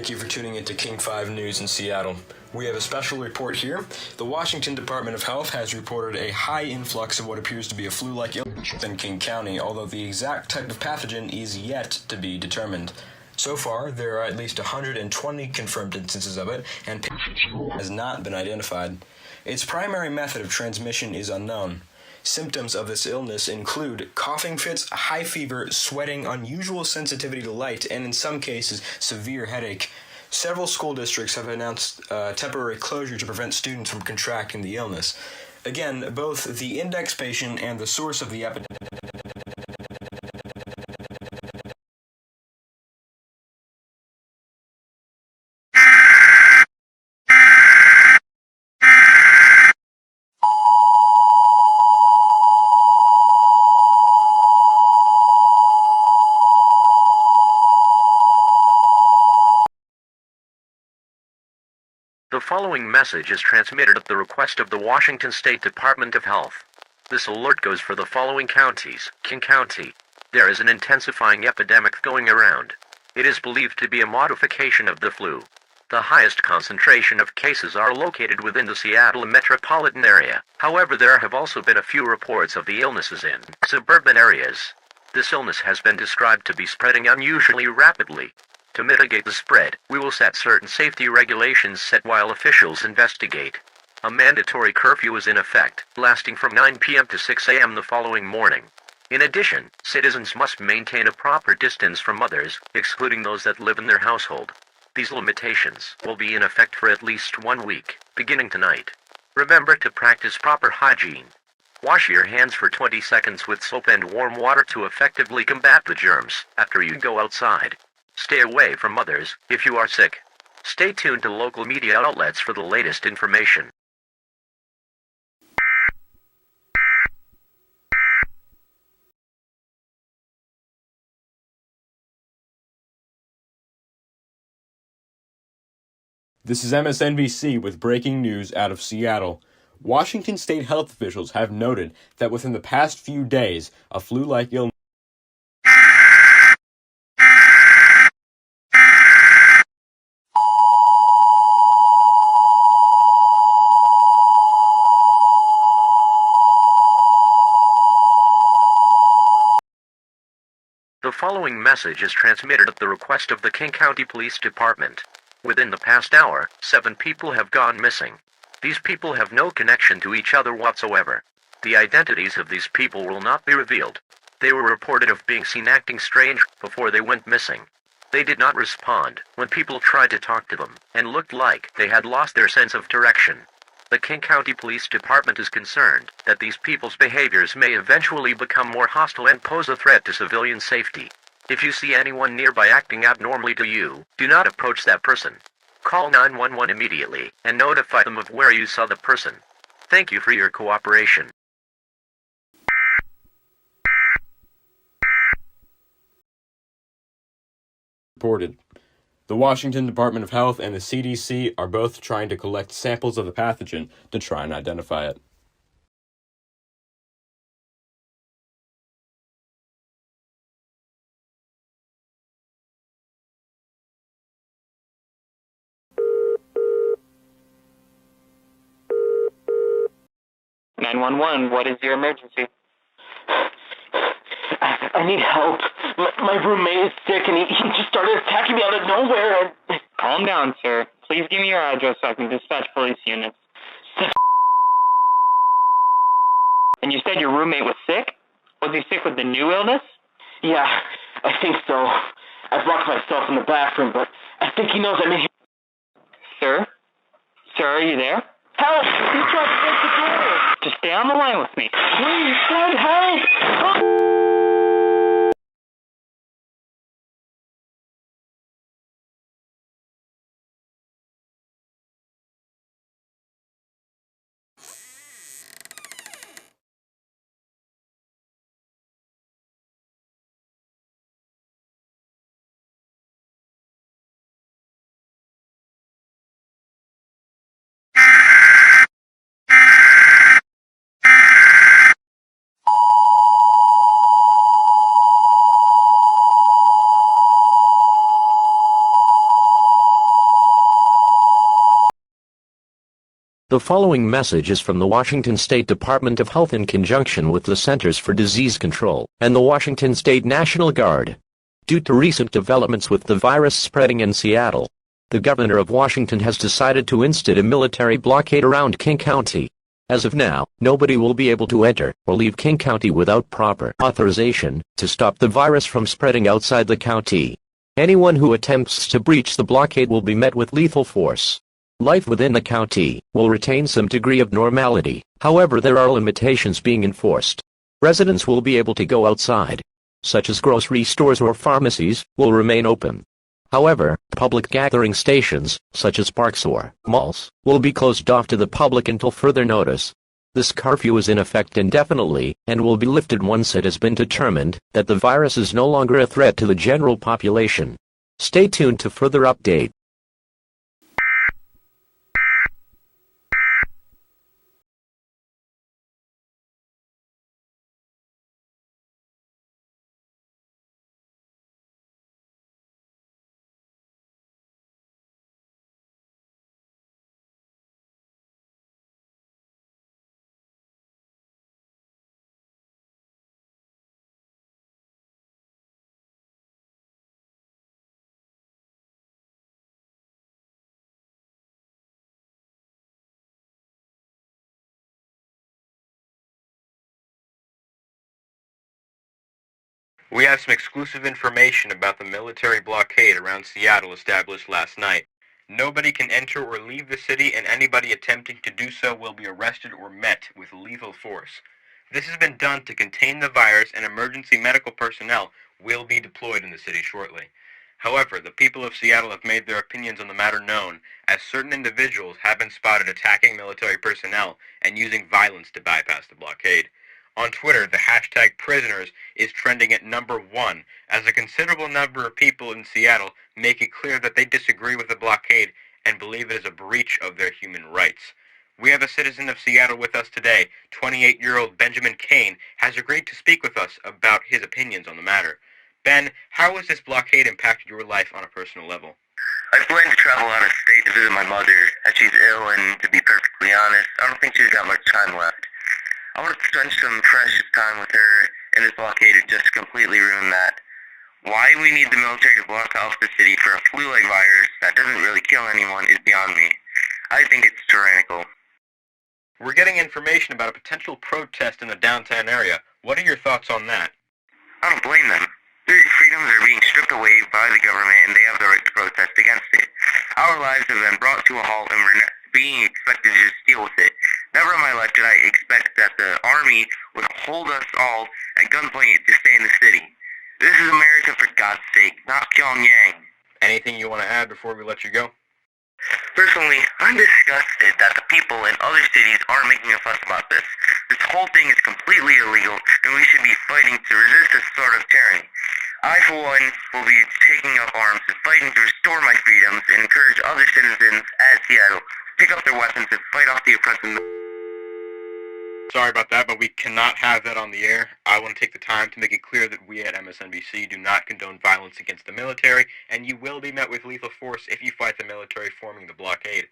thank you for tuning into King 5 News in Seattle. We have a special report here. The Washington Department of Health has reported a high influx of what appears to be a flu-like illness in King County, although the exact type of pathogen is yet to be determined. So far, there are at least 120 confirmed instances of it, and patient has not been identified. Its primary method of transmission is unknown. Symptoms of this illness include coughing fits, high fever, sweating, unusual sensitivity to light, and in some cases, severe headache. Several school districts have announced temporary closure to prevent students from contracting the illness. Again, both the index patient and the source of the epidemic The following message is transmitted at the request of the Washington State Department of Health. This alert goes for the following counties. King County. There is an intensifying epidemic going around. It is believed to be a modification of the flu. The highest concentration of cases are located within the Seattle metropolitan area. However, there have also been a few reports of the illnesses in suburban areas. This illness has been described to be spreading unusually rapidly. To mitigate the spread, we will set certain safety regulations while officials investigate. A mandatory curfew is in effect, lasting from 9 p.m. to 6 a.m. the following morning. In addition, citizens must maintain a proper distance from others, excluding those that live in their household. These limitations will be in effect for at least 1 week, beginning tonight. Remember to practice proper hygiene. Wash your hands for 20 seconds with soap and warm water to effectively combat the germs after you go outside. Stay away from others if you are sick. Stay tuned to local media outlets for the latest information. This is MSNBC with breaking news out of Seattle. Washington state health officials have noted that within the past few days, a flu-like illness The following message is transmitted at the request of the King County Police Department. Within the past hour, 7 people have gone missing. These people have no connection to each other whatsoever. The identities of these people will not be revealed. They were reported of being seen acting strange before they went missing. They did not respond when people tried to talk to them, and looked like they had lost their sense of direction. The King County Police Department is concerned that these people's behaviors may eventually become more hostile and pose a threat to civilian safety. If you see anyone nearby acting abnormally to you, do not approach that person. Call 911 immediately and notify them of where you saw the person. Thank you for your cooperation. reported. The Washington Department of Health and the CDC are both trying to collect samples of the pathogen to try and identify it. What is your emergency? I need help. My roommate is sick and he just started attacking me out of nowhere. Calm down, sir. Please give me your address so I can dispatch police units. And you said your roommate was sick? Was he sick with the new illness? Yeah, I think so. I've locked myself in the bathroom, but I think he knows I'm in here. Sir? Sir, are you there? Help! He's trying to break the door! Just stay on the line with me. Please, send help! The following message is from the Washington State Department of Health in conjunction with the Centers for Disease Control and the Washington State National Guard. Due to recent developments with the virus spreading in Seattle, the governor of Washington has decided to institute a military blockade around King County. As of now, nobody will be able to enter or leave King County without proper authorization to stop the virus from spreading outside the county. Anyone who attempts to breach the blockade will be met with lethal force. Life within the county will retain some degree of normality, however there are limitations being enforced. Residents will be able to go outside, such as grocery stores or pharmacies, will remain open. However, public gathering stations, such as parks or malls, will be closed off to the public until further notice. This curfew is in effect indefinitely, and will be lifted once it has been determined that the virus is no longer a threat to the general population. Stay tuned to further update. We have some exclusive information about the military blockade around Seattle established last night. Nobody can enter or leave the city, and anybody attempting to do so will be arrested or met with lethal force. This has been done to contain the virus, and emergency medical personnel will be deployed in the city shortly. However, the people of Seattle have made their opinions on the matter known, as certain individuals have been spotted attacking military personnel and using violence to bypass the blockade. On Twitter, the hashtag prisoners is trending at #1, as a considerable number of people in Seattle make it clear that they disagree with the blockade and believe it is a breach of their human rights. We have a citizen of Seattle with us today. 28-year-old Benjamin Kane has agreed to speak with us about his opinions on the matter. Ben, how has this blockade impacted your life on a personal level? I plan to travel out of state to visit my mother, as she's ill, and to be perfectly honest, I don't think she's got much time left. I want to spend some precious time with her, and this blockade has just completely ruined that. Why we need the military to block off the city for a flu-like virus that doesn't really kill anyone is beyond me. I think it's tyrannical. We're getting information about a potential protest in the downtown area. What are your thoughts on that? I don't blame them. Their freedoms are being stripped away by the government, and they have the right to protest against it. Our lives have been brought to a halt, and we're being expected to just deal with it. Never in my life did I expect that the army would hold us all at gunpoint to stay in the city. This is America, for God's sake, not Pyongyang. Anything you want to add before we let you go? Personally, I'm disgusted that the people in other cities aren't making a fuss about this. This whole thing is completely illegal, and we should be fighting to resist this sort of tyranny. I, for one, will be taking up arms and fighting to restore my freedoms and encourage other citizens at Seattle to pick up their weapons and fight off the oppressive. Sorry about that, but we cannot have that on the air. I want to take the time to make it clear that we at MSNBC do not condone violence against the military, and you will be met with lethal force if you fight the military forming the blockade.